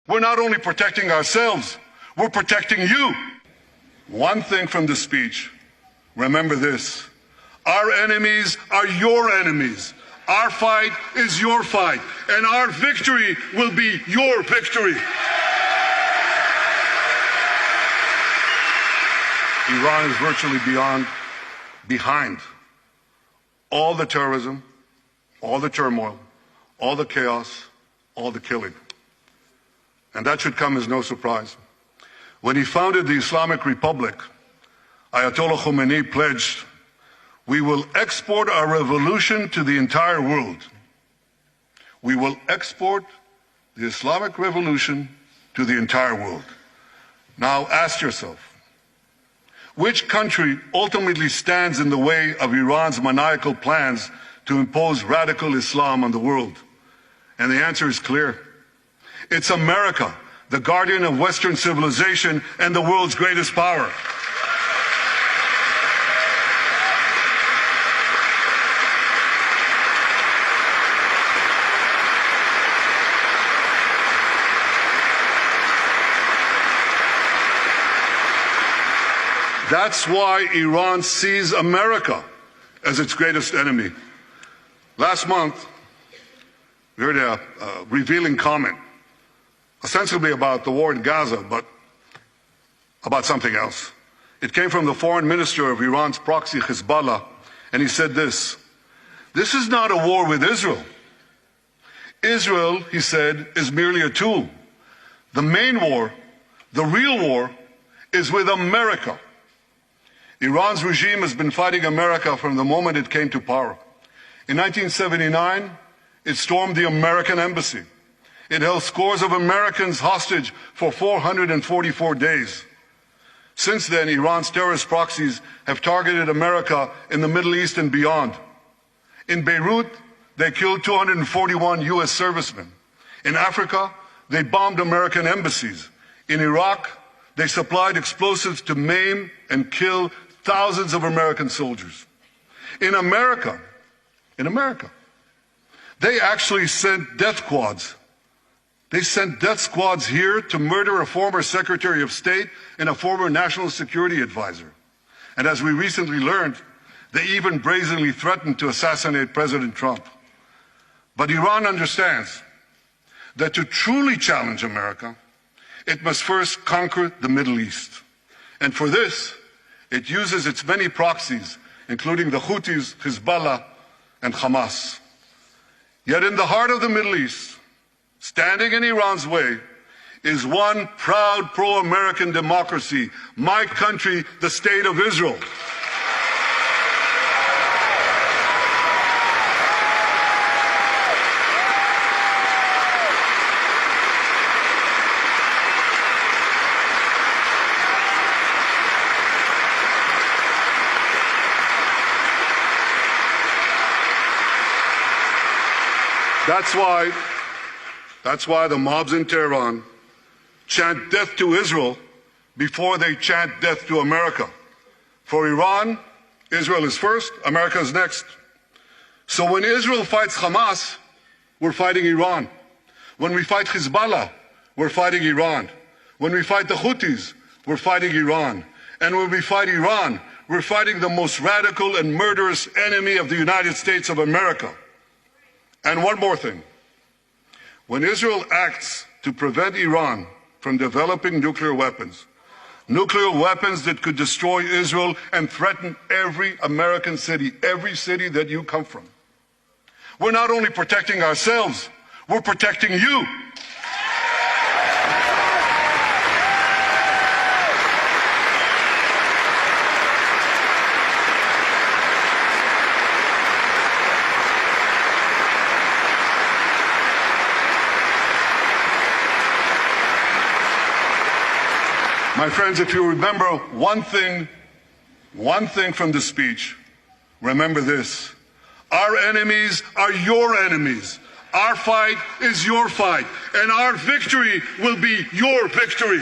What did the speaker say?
We're not only protecting ourselves, we're protecting you. One thing from the speech, remember this: our enemies are your enemies. Our fight is your fight, and our victory will be your victory. Iran is virtually behind all the terrorism, all the turmoil, all the chaos, all the killing. And that should come as no surprise. When he founded the Islamic Republic, Ayatollah Khomeini pledged, "We will export our revolution to the entire world." We will export the Islamic revolution to the entire world. Now ask yourself, which country ultimately stands in the way of Iran's maniacal plans to impose radical Islam on the world? And the answer is clear. It's America, the guardian of Western civilization and the world's greatest power. That's why Iran sees America as its greatest enemy. Last month, we heard a revealing comment, ostensibly about the war in Gaza, but about something else. It came from the foreign minister of Iran's proxy, Hezbollah, and he said this: "This is not a war with Israel. Israel," he said, "is merely a tool. The main war, the real war, is with America." Iran's regime has been fighting America from the moment it came to power. In 1979, it stormed the American embassy. It held scores of Americans hostage for 444 days. Since then, Iran's terrorist proxies have targeted America in the Middle East and beyond. In Beirut, they killed 241 U.S. servicemen. In Africa, they bombed American embassies. In Iraq, they supplied explosives to maim and kill thousands of American soldiers. In America, they actually sent death squads. They sent death squads here to murder a former Secretary of State and a former National Security Advisor. And as we recently learned, they even brazenly threatened to assassinate President Trump. But Iran understands that to truly challenge America, it must first conquer the Middle East. And for this, it uses its many proxies, including the Houthis, Hezbollah, and Hamas. Yet in the heart of the Middle East, standing in Iran's way, is one proud pro-American democracy, my country, the State of Israel. That's why the mobs in Tehran chant death to Israel before they chant death to America. For Iran, Israel is first, America is next. So when Israel fights Hamas, we're fighting Iran. When we fight Hezbollah, we're fighting Iran. When we fight the Houthis, we're fighting Iran. And when we fight Iran, we're fighting the most radical and murderous enemy of the United States of America. And one more thing. When Israel acts to prevent Iran from developing nuclear weapons that could destroy Israel and threaten every American city, every city that you come from, we're not only protecting ourselves, we're protecting you. My friends, if you remember one thing from the speech, remember this: our enemies are your enemies. Our fight is your fight, and our victory will be your victory.